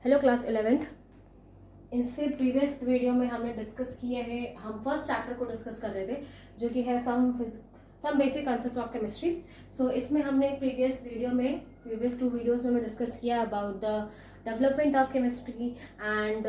Hello class 11th। इससे previous video में हमने डिस्कस किए हैं, हम फर्स्ट चैप्टर को डिस्कस कर रहे थे जो कि है some basic concept of chemistry. So इसमें हमने प्रीवियस 2 वीडियोस में डिस्कस किया about the development of chemistry and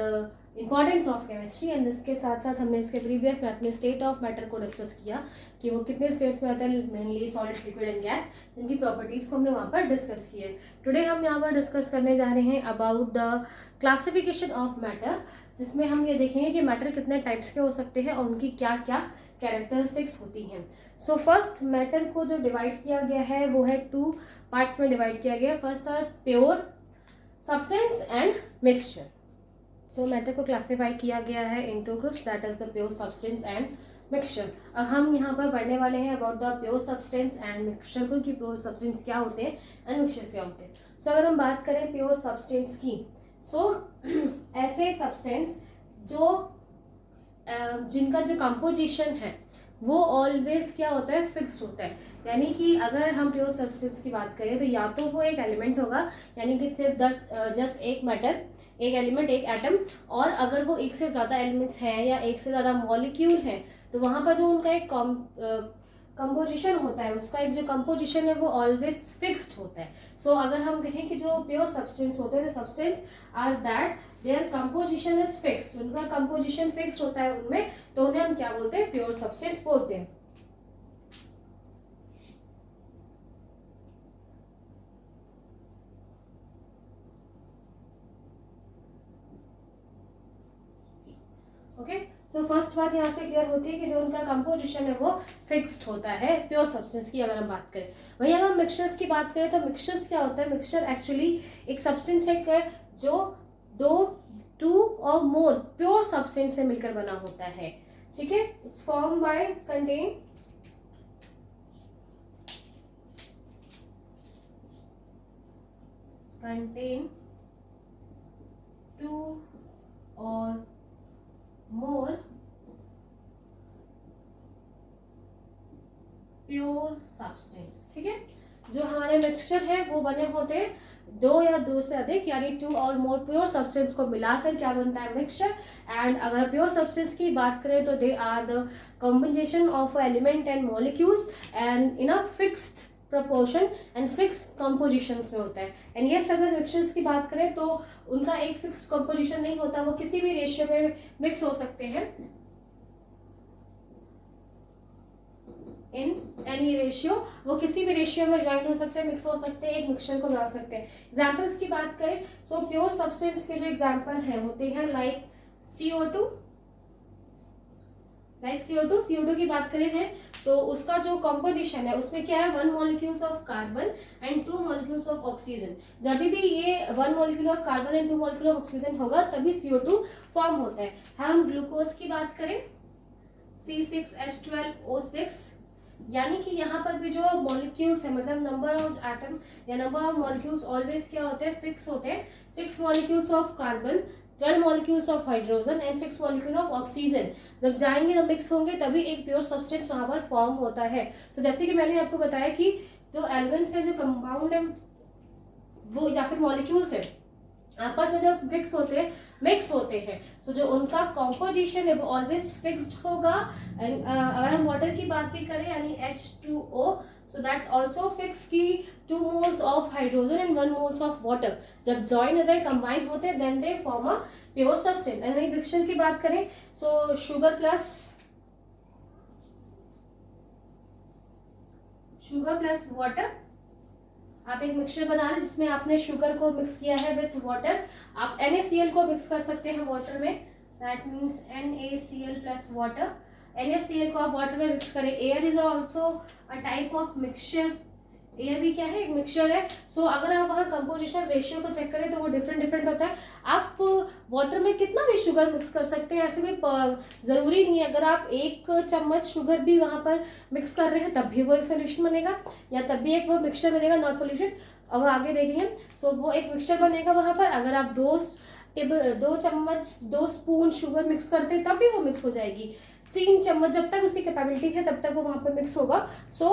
importance of chemistry, and इसके साथ साथ हमने इसके प्रीवियस मैथ में स्टेट ऑफ मैटर को डिस्कस किया कि वो कितने स्टेट्स में आता है, mainly solid, liquid and gas, जिनकी प्रॉपर्टीज को हमने वहाँ पर डिस्कस किया है। टुडे हम यहाँ पर डिस्कस करने जा रहे हैं about the classification of matter, जिसमें हम ये देखेंगे कि मैटर कितने टाइप्स के हो सकते हैं और उनकी क्या क्या कैरेक्टरिस्टिक्स होती हैं। सो फर्स्ट मैटर को जो डिवाइड किया गया है वो है 2 पार्ट्स में डिवाइड किया गया है। First are pure substance and mixture. So matter को क्लासीफाई किया गया है into groups, that is the pure substance and mixture. अब हम यहाँ पर पढ़ने वाले हैं about the pure substance and mixture को, कि प्योर सब्सटेंस क्या होते हैं एंड मिक्सचर्स क्या होते हैं। सो अगर हम बात करें प्योर सब्सटेंस की, ऐसे सब्सटेंस जो जिनका जो कंपोजिशन है वो ऑलवेज क्या होता है, फिक्स होता है। यानी कि अगर हम प्योर सब्सटेंस की बात करें तो या तो वो एक एलिमेंट होगा, यानी कि सिर्फ जस्ट एक मैटर, एक एलिमेंट, एक एटम, और अगर वो एक से ज़्यादा एलिमेंट्स हैं या एक से ज़्यादा मॉलिक्यूल है तो वहाँ पर जो उनका एक कंपोजिशन होता है, उसका एक जो कंपोजिशन है वो ऑलवेज फिक्स्ड होता है। सो अगर हम कहें कि जो प्योर सब्सटेंस होते हैं, substance are that there composition is fixed, उनका कंपोजिशन फिक्स्ड होता है उनमें, तो उन्हें हम क्या बोलते हैं, प्योर सब्सटेंस बोलते हैं। ओके, सो फर्स्ट बात यहाँ से क्लियर होती है कि जो उनका कंपोजिशन है वो फिक्स्ड होता है प्योर सब्सटेंस की अगर हम बात करें। वहीं अगर मिक्सचर्स की बात करें तो मिक्सचर्स क्या होता है, मिक्सचर एक्चुअली एक सब्सटेंस है जो 2 और मोर प्योर सब्सटेंस से मिलकर बना होता है। ठीक है, इट्स फॉर्म बाय कंटेन 2 और मोर प्योर सब्सटेंस। ठीक है, जो हमारे मिक्सचर है वो बने होते हैं 2 या 2 से अधिक, यानी 2 और मोर प्योर सब्सटेंस को मिलाकर क्या बनता है, मिक्सचर। एंड अगर प्योर सब्सटेंस की बात करें तो they are the combination of element and molecules and in a fixed proportion and fixed compositions में होता है। एंड यस, अगर मिक्सचर्स की बात करें तो उनका एक फिक्स्ड कंपोजिशन नहीं होता, वो किसी भी रेशियो में मिक्स हो सकते हैं, इन एनी रेशियो, वो किसी भी रेशियो में ज्वाइन हो सकते हैं, मिक्स हो सकते हैं, एक मिक्सचर को बना सकते हैं। एग्जाम्पल्स की बात करें सो प्योर सब्सटेंस के जो एग्जाम्पल है होते हैं लाइक CO2। CO2 की बात करें हैं तो उसका जो कंपोजिशन है उसमें क्या है, 1 molecules of carbon and 2 molecules of oxygen. जब भी ये 1 molecule of carbon and 2 molecule of oxygen होगा तभी CO2 फॉर्म होता है। हम ग्लूकोज की बात करें C6H12O6, यानी कि यहाँ पर भी जो मॉलिक्यूल्स है, मतलब नंबर ऑफ एटम या नंबर ऑफ मॉलिक्यूल्स ऑलवेज क्या होते हैं, फिक्स होते हैं। 6 molecules of carbon, 12 molecules of hydrogen and 6 molecule of oxygen जब जाएंगे जब मिक्स होंगे तभी एक प्योर सब्सटेंस वहां पर फॉर्म होता है। तो जैसे कि मैंने आपको बताया कि जो एलिमेंट्स है, जो कंपाउंड है वो या फिर मॉलिक्यूल्स है, आपस में जब फिक्स होते हैं, मिक्स होते हैं, सो जो उनका कॉम्पोजिशन है वो ऑलवेज फिक्स्ड होगा। अगर हम वाटर की बात भी करें यानी H2O, so that's also fix की 2 moles of hydrogen and 1 moles of water जब जॉइन होते हैं, कंबाइन होते हैं, then they form a pure substance. And वही मिक्सचर की बात करें सो शुगर प्लस वाटर, आप एक मिक्सचर बना रहे हैं जिसमें आपने शुगर को मिक्स किया है विथ वाटर। आप NaCl को मिक्स कर सकते हैं वाटर में, that means NaCl plus water. NaCl को आप वाटर में मिक्स करें। Air is also a type of mixture, air भी क्या है, एक मिक्सचर है। सो अगर आप वहाँ कंपोजिशन रेशियो को चेक करें तो वो डिफरेंट होता है। आप वाटर में कितना भी शुगर मिक्स कर सकते हैं, ऐसे कोई ज़रूरी नहीं है। अगर आप 1 चम्मच शुगर भी वहाँ पर मिक्स कर रहे हैं तब भी वो एक सोल्यूशन बनेगा, या तब भी एक वो मिक्सचर बनेगा, नॉट सोल्यूशन। अब आगे देखेंगे सो वो एक मिक्सचर बनेगा वहाँ पर। अगर आप 2 चम्मच 2 स्पून शुगर मिक्स करते हैं तब भी वो मिक्स हो जाएगी। 3 चम्मच, जब तक उसकी कैपेबिलिटी है तब तक वो वहाँ पर मिक्स होगा। सो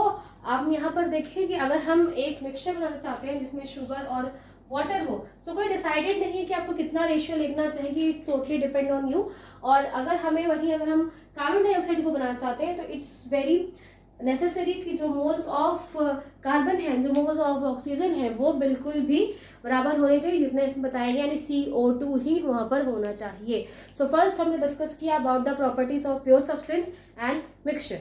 आप यहाँ पर देखें कि अगर हम एक मिक्सचर बनाना चाहते हैं जिसमें शुगर और वाटर हो। सो कोई डिसाइडेड नहीं है कि आपको कितना रेशियो लिखना चाहिए, it totally depend on you. और अगर हम कार्बन डाइऑक्साइड को बनाना चाहते हैं तो इट्स वेरी नेसेसरी कि जो मोल्स ऑफ कार्बन है, जो मोल्स ऑफ ऑक्सीजन है, वो बिल्कुल भी बराबर होने चाहिए जितने इसमें बताया गया, यानी CO2 ही वहाँ पर होना चाहिए। सो फर्स्ट हमने डिस्कस किया about the properties of pure substance and mixture.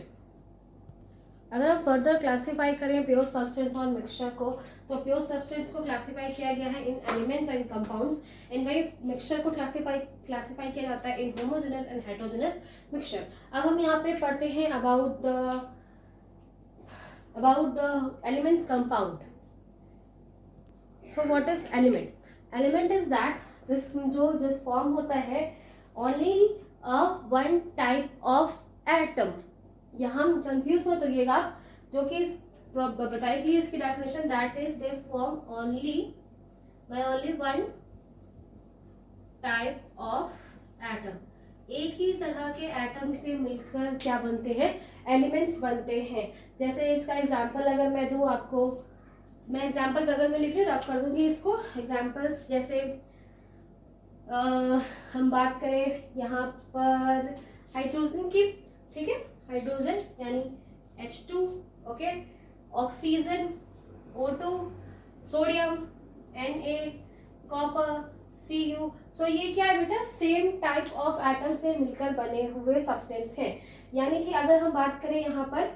अगर हम फर्दर क्लासीफाई करें प्योर सब्सटेंस और मिक्सचर को, तो प्योर सब्सटेंस को क्लासीफाई किया गया है इन एलिमेंट्स एंड कंपाउंड्स, एंड वही मिक्सचर को क्लासीफाई किया जाता है इन होमोजेनस एंड हेटेरोजेनस मिक्सचर। अब हम यहाँ पे पढ़ते हैं about the elements compound. So what is element? Element is that जो फॉर्म होता है only a one type of atom. यहाँ हम कंफ्यूज मत होइएगा, जो कि बताई गई इसकी definition, that is they form only one type of atom. एक ही तरह के एटम से मिलकर क्या बनते हैं? एलिमेंट्स बनते हैं। जैसे इसका एग्जांपल अगर मैं दूं आपको, मैं एग्जांपल बगल में लिख रही हूँ, रब कर दूंगी इसको एग्जांपल्स। जैसे हम बात करें यहाँ पर हाइड्रोजन की, ठीक है, हाइड्रोजन यानी H2, okay, oxygen O2, sodium Na, copper Cu। सो ये क्या है बेटा? सेम टाइप ऑफ एटम से मिलकर बने हुए सब्सटेंस हैं। यानी कि अगर हम बात करें यहाँ पर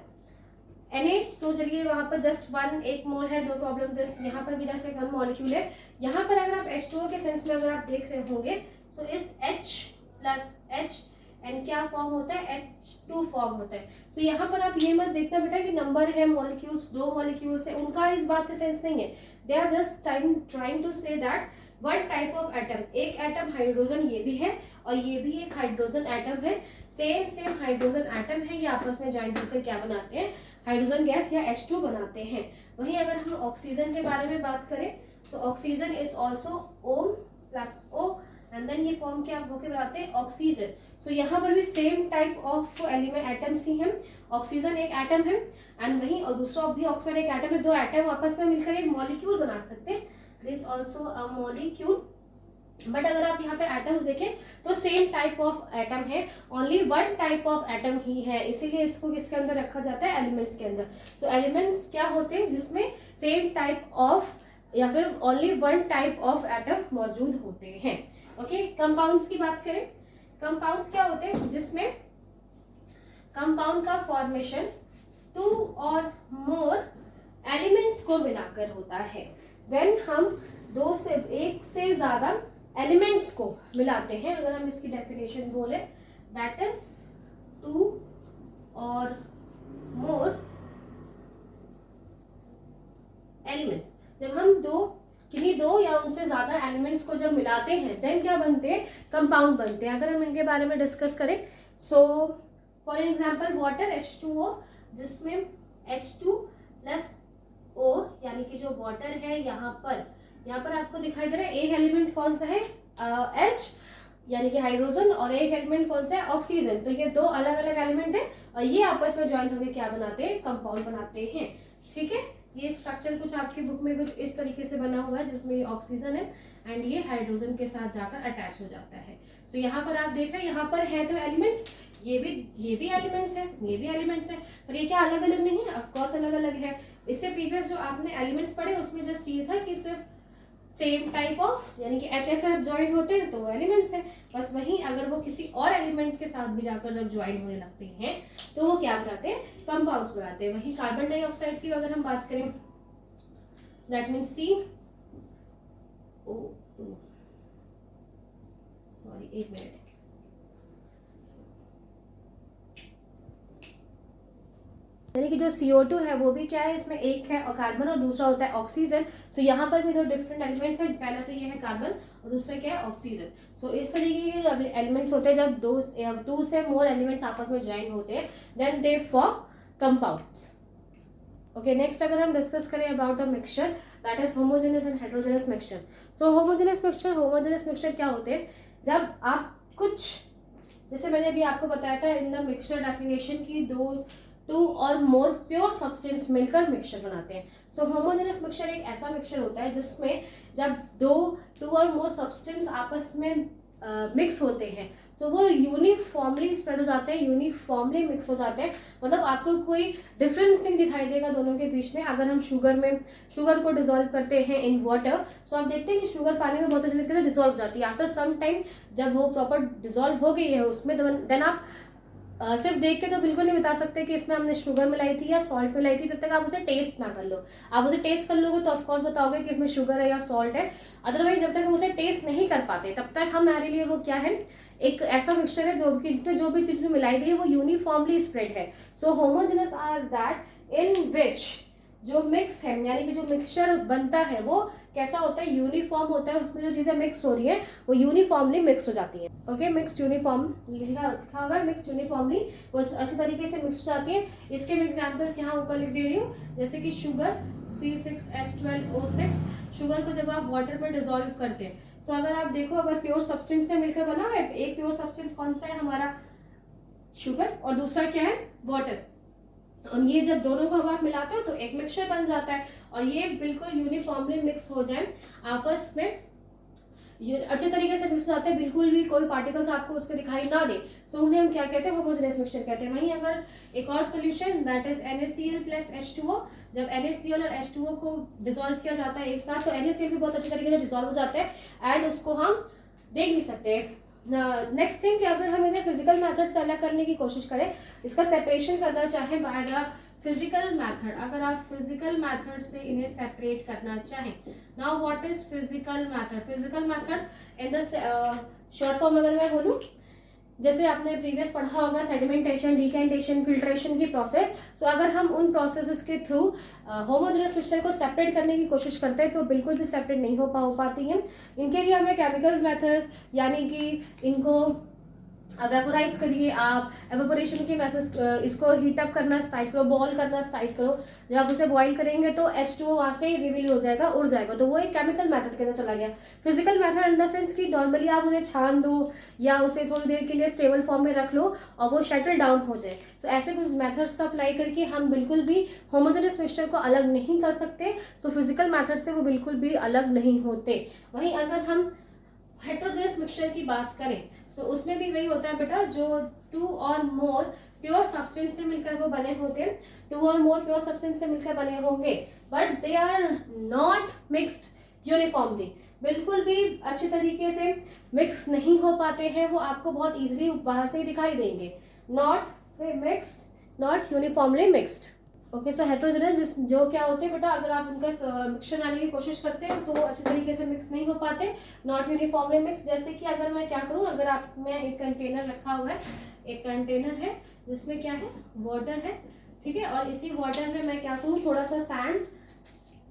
Na, तो चलिए वहां पर जस्ट एक मोल है, नो प्रॉब्लम, जस्ट यहाँ पर भी जस्ट एक वन मॉलिक्यूल है। यहाँ पर अगर आप H2O के सेंस में अगर आप देख रहे होंगे, सो इस H प्लस H एंड क्या फॉर्म होता है? H2 फॉर्म होता है। सो यहाँ पर आप ये मत देखना बेटा कि नंबर है मॉलिक्यूल्स, 2 मॉलिक्यूल्स है, उनका इस बात से सेंस नहीं है। They are just trying to say that one type of atom, एक एटम हाइड्रोजन ये भी है और ये भी एक हाइड्रोजन एटम है, सेम हाइड्रोजन एटम है, ये आपस में ज्वाइंट होकर क्या बनाते हैं? हाइड्रोजन गैस या H2 बनाते हैं। वहीं अगर हम ऑक्सीजन के बारे में बात करें, तो oxygen is also O plus O and then ये फॉर्म क्या होकर बनाते हैं? ऑक्सीजन। सो यहाँ पर भी same type of element atoms ही हैं। ऑक्सीजन एक एटम है एंड वहीं और दूसरा भी ऑक्सीजन एक एटम है। 2 एटम आपस में मिलकर एक मॉलिक्यूल बना सकते हैं, this also a molecule. But अगर आप यहाँ पे एटम्स देखें तो सेम टाइप ऑफ एटम है, only one type of atom ही है, इसीलिए इसको किसके अंदर रखा जाता है? एलिमेंट्स के अंदर। सो एलिमेंट्स क्या होते हैं? जिसमें सेम टाइप ऑफ या फिर only one type of atom मौजूद होते हैं। ओके, कंपाउंड्स की बात करें, कंपाउंड्स क्या होते हैं? जिसमें कंपाउंड का फॉर्मेशन 2 और मोर एलिमेंट्स को मिलाकर होता है। व्हेन हम 2 से 1 से ज्यादा एलिमेंट्स को मिलाते हैं, अगर हम इसकी डेफिनेशन बोले, दैट इज 2 और मोर एलिमेंट्स। जब हम किन्हीं 2 या उनसे ज्यादा एलिमेंट्स को जब मिलाते हैं, देन क्या बनते हैं? कंपाउंड बनते हैं। अगर हम इनके बारे में डिस्कस करें, so for example water H2O, जिसमें H2 प्लस O यानी कि जो वाटर है, यहाँ पर आपको दिखाई दे रहा है एक एलिमेंट कौन सा है? H यानी कि हाइड्रोजन, और एक एलिमेंट कौन सा है? ऑक्सीजन। तो ये 2 अलग अलग एलिमेंट है और ये आपस में ज्वाइन होकर क्या बनाते हैं? कंपाउंड बनाते हैं। ठीक है, ये स्ट्रक्चर कुछ आपकी बुक में कुछ इस तरीके से बना हुआ है, जिसमें ये ऑक्सीजन है एंड ये हाइड्रोजन के साथ जाकर अटैच हो जाता है। सो यहाँ पर आप देख रहे हैं, यहाँ पर है तो एलिमेंट्स, ये भी एलिमेंट्स है, ये भी एलिमेंट्स है, पर ये क्या अलग अलग नहीं है? ऑफकोर्स अलग अलग है। इससे प्रीवियस जो आपने एलिमेंट्स पढ़े उसमें जस्ट ये था कि सिर्फ सेम टाइप ऑफ यानी कि HH ज्वाइन होते हैं तो वो एलिमेंट्स है। बस वहीं अगर वो किसी और एलिमेंट के साथ भी जाकर जब ज्वाइन होने लगते हैं तो वो क्या बनाते हैं? कंपाउंड्स बनाते हैं। वहीं कार्बन डाइऑक्साइड की अगर हम बात करें, दैट मीन्स CO2, सॉरी एक मिनट, यानी कि जो CO2 है वो भी क्या है? इसमें एक है और कार्बन और दूसरा होता है ऑक्सीजन। सो यहाँ पर भी 2 डिफरेंट एलिमेंट्स हैं, पहला तो ये है कार्बन और दूसरा क्या है? ऑक्सीजन। सो इस तरीके के जब एलिमेंट्स होते हैं, जब 2 से मोर एलिमेंट्स आपस में ज्वाइन होते हैं, then they form compounds. Okay, next अगर हम डिस्कस करें about the mixture, that is homogeneous and heterogeneous mixture. So homogeneous mixture क्या होते हैं? जब आप कुछ, जैसे मैंने अभी आपको बताया था इन द मिक्सचर डेफिनेशन की 2 टू और मोर प्योर सब्सटेंस मिलकर मिक्सचर बनाते हैं। सो होमोजेनस मिक्सचर एक ऐसा मिक्सचर होता है जिसमें जब टू और मोर सब्सटेंस आपस में मिक्स होते हैं तो वो यूनिफॉर्मली स्प्रेड हो जाते हैं, यूनिफॉर्मली मिक्स हो जाते हैं। मतलब आपको कोई डिफरेंस नहीं दिखाई देगा दोनों के बीच में। अगर हम शुगर को डिसॉल्व करते हैं इन वाटर, सो आप देखते हैं कि शुगर पानी में बहुत अच्छे तरीके से डिसॉल्व हो जाती है। आफ्टर सम टाइम जब वो प्रॉपर डिसॉल्व हो गई है उसमें, देन आप सिर्फ देख के तो बिल्कुल नहीं बता सकते कि इसमें हमने शुगर मिलाई थी या सॉल्ट मिलाई थी, जब तक आप उसे टेस्ट ना कर लो। आप उसे टेस्ट कर लोगे तो ऑफकोर्स बताओगे कि इसमें शुगर है या सॉल्ट है। अदरवाइज जब तक हम उसे टेस्ट नहीं कर पाते तब तक हमारे लिए वो क्या है, एक ऐसा मिक्सचर है जिसमें जो भी चीज में मिलाई गई है वो यूनिफॉर्मली स्प्रेड है। सो होमोजेनस आर दैट इन विच जो मिक्स है, यानी कि जो मिक्सचर बनता है वो कैसा होता है, यूनिफॉर्म होता है। उसमें जो चीजें मिक्स हो रही है वो यूनिफॉर्मली मिक्स हो जाती है। ओके, मिक्स्ड यूनिफॉर्म लिखा हुआ है, मिक्स्ड यूनिफॉर्मली वो अच्छी तरीके से मिक्स हो जाती है। इसके भी एग्जांपल्स यहाँ ऊपर लिख दे रही हूँ, जैसे कि शुगर C6H12O6, शुगर को जब आप वाटर में डिसॉल्व करते हैं, सो अगर आप देखो, अगर प्योर सब्सटेंस से मिलकर बना है, एक प्योर सब्सटेंस कौन सा है हमारा, शुगर, और दूसरा क्या है, वाटर। और ये जब दोनों को आप मिलाते हो तो एक मिक्सचर बन जाता है। और ये बिल्कुल यूनिफॉर्मली मिक्स हो जाए आपस में, ये अच्छे तरीके से मिक्स हो जाते हैं, बिल्कुल भी कोई पार्टिकल्स आपको उसके दिखाई ना दे। सो उन्हें हम क्या कहते हैं, होमोजेनस मिक्सचर कहते हैं। वहीं अगर एक और solution that is NaCl plus H2O, जब NaCl और H2O को डिसॉल्व किया जाता है एक साथ, तो NaCl भी बहुत अच्छे तरीके से डिसॉल्व हो जाते हैं एंड उसको हम देख नहीं सकते। नेक्स्ट थिंग कि अगर हम इन्हें फिजिकल मेथड से अलग करने की कोशिश करें, इसका सेपरेशन करना चाहें बाय द फिजिकल मेथड, अगर आप फिजिकल मेथड से इन्हें सेपरेट करना चाहें, now what is physical method? Physical method in the short form अगर मैं बोलूं, जैसे आपने प्रीवियस पढ़ा होगा सेडिमेंटेशन, डिकेंटेशन, फिल्ट्रेशन की प्रोसेस। सो अगर हम उन प्रोसेसेस के थ्रू होमोजेनस मिक्सचर को सेपरेट करने की कोशिश करते हैं तो बिल्कुल भी सेपरेट नहीं हो पाती है। इनके लिए हमें केमिकल मेथड्स, यानी कि इनको वेपोराइज करिए आप, एवेपोरेशन की मैसेज, इसको हीटअप करना स्टार्ट करो, बॉईल करना स्टार्ट करो। जब आप उसे बॉईल करेंगे तो H2O वहाँ से रिवील हो जाएगा, उड़ जाएगा, तो वो एक केमिकल मेथड के अंदर चला गया। Physical method in the sense कि नॉर्मली आप उसे छान दो या उसे थोड़ी देर के लिए स्टेबल फॉर्म में रख लो और वो शटल डाउन हो जाए। तो ऐसे कुछ मेथड्स का अप्लाई करके हम बिल्कुल भी होमोजेनस मिक्सचर को अलग नहीं कर सकते। सो फिजिकल मेथड से वो बिल्कुल भी अलग नहीं होते। वहीं अगर हम हेटेरोजेनस मिक्सचर की बात करें, सो उसमें भी वही होता है बेटा, जो टू और मोर प्योर सब्सटेंस से मिलकर वो बने होते हैं, टू और मोर प्योर सब्सटेंस से मिलकर बने होंगे, but they are not mixed uniformly, बिल्कुल भी अच्छे तरीके से मिक्स नहीं हो पाते हैं। वो आपको बहुत इजीली बाहर से ही दिखाई देंगे, not mixed, not uniformly mixed. Okay, so heterogeneous जो क्या होते हैं बेटा, अगर आप उनका मिक्सचर बनाने की कोशिश करते हैं तो वो अच्छे तरीके से मिक्स नहीं हो पाते, नॉट यूनिफॉर्मली मिक्स। जैसे कि अगर मैं क्या करूं, अगर आप में एक कंटेनर रखा हुआ है, एक कंटेनर है जिसमें क्या है, वाटर है, ठीक है, और इसी वाटर में मैं क्या करूँ, थोड़ा सा सैंड,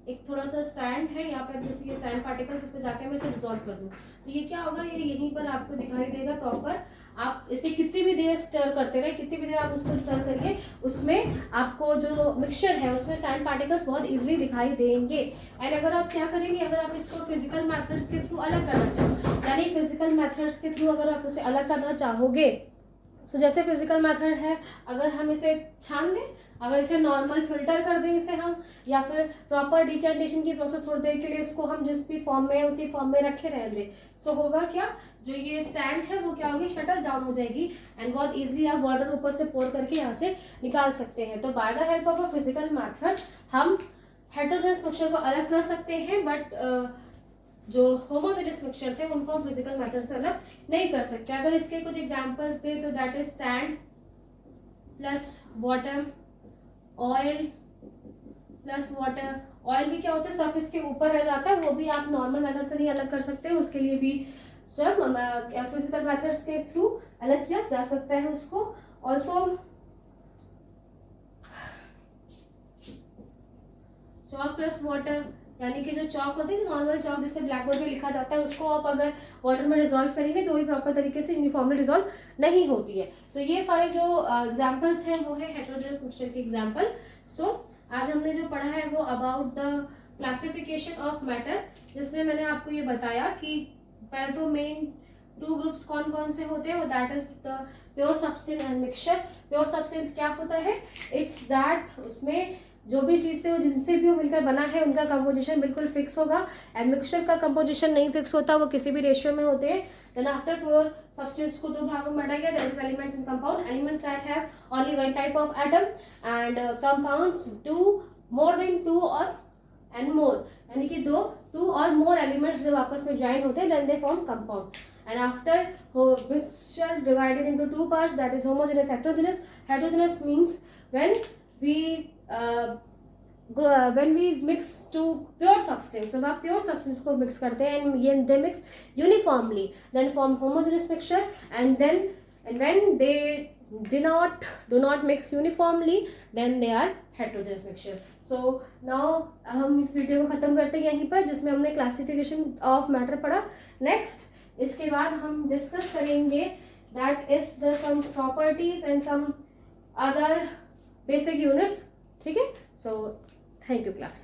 एक थोड़ा सा सैंड है यहाँ पर, जैसे ये सैंड पार्टिकल्स, इसमें जाके मैं इसे डिसॉल्व कर दूँ, तो ये क्या होगा, ये यहीं पर आपको दिखाई देगा प्रॉपर। आप इसे कितनी भी देर स्टर करते रहे, कितनी भी देर आप उसको स्टर करिए, उसमें आपको जो मिक्सचर है उसमें सैंड पार्टिकल्स बहुत इजीली दिखाई देंगे। एंड अगर आप क्या करेंगे, अगर आप इसको फिजिकल मेथड्स के थ्रू अलग करना चाहो, यानी फिजिकल मेथड्स के थ्रू अगर आप उसे अलग करना चाहोगे, सो जैसे फिजिकल मेथड है, अगर हम इसे छान दें, अगर इसे नॉर्मल फिल्टर कर दें इसे हम, या फिर प्रॉपर डिकेंटेशन की प्रोसेस थोड़ी देर के लिए इसको हम जिस भी फॉर्म में है उसी फॉर्म में रखे रहने दें, सो होगा क्या, जो ये सैंड है वो क्या होगी, शटल डाउन हो जाएगी एंड बहुत इजीली आप वाटर ऊपर से पोर करके यहाँ से निकाल सकते हैं। तो by the help of a physical method हम हेटेरोजेनस मिक्सचर को अलग कर सकते हैं, बट जो होमोजेनस मिक्सचर थे उनको हम फिजिकल मेथड से अलग नहीं कर सकते। अगर इसके कुछ एग्जांपल्स दे तो that is sand plus water, oil plus water. Oil भी क्या होता है, सरफेस के ऊपर रह जाता है, वो भी आप नॉर्मल मेथड से नहीं अलग कर सकते, उसके लिए भी सब फिजिकल मेथड्स के थ्रू अलग किया जा सकता है उसको। ऑल्सो चॉक प्लस वाटर, यानी कि जो चॉक होती है, नॉर्मल चॉक जिससे ब्लैक बोर्ड में लिखा जाता है, उसको आप अगर वाटर में डिसॉल्व करेंगे तो वही प्रॉपर तरीके से यूनिफॉर्मली डिसॉल्व नहीं होती है। तो ये सारे जो एग्जांपल्स हैं वो है हेटेरोजेनस मिक्सचर के एग्जांपल। सो आज हमने जो पढ़ा है वो about the classification of matter, जिसमें मैंने आपको ये बताया कि पहले तो मेन टू ग्रुप्स कौन कौन से होते हैं, वो that is the pure substance and mixture. Pure substance क्या होता है, इट्स दैट उसमें जो भी चीज़ से वो जिनसे भी वो मिलकर बना है उनका कंपोजिशन बिल्कुल फिक्स होगा, एंड मिक्सचर का कंपोजिशन नहीं फिक्स होता, वो किसी भी रेशियो में होते हैं। देन आफ्टर प्योर सब्सटेंस को दो भागों में बांटा गया, there is elements in compound, elements that have only one type of atom, and compounds do more than two और एंड मोर, यानी कि टू और मोर एलिमेंट्स जब आपस में ज्वाइन होते हैं then they form compound. And after mixture divided into two parts, that is homogeneous, heterogeneous. Heterogeneous means when we mix to pure substance, जब आप प्योर सब्सटेंस को मिक्स करते हैं and ये they mix uniformly then form homogeneous mixture, and when they do not mix uniformly then they are heterogeneous mixture. So now हम इस video को ख़त्म करते हैं यहीं पर, जिसमें हमने क्लासिफिकेशन ऑफ मैटर पढ़ा। नेक्स्ट इसके बाद हम डिस्कस करेंगे that is the some properties and some other basic units, ठीक है। So thank you class.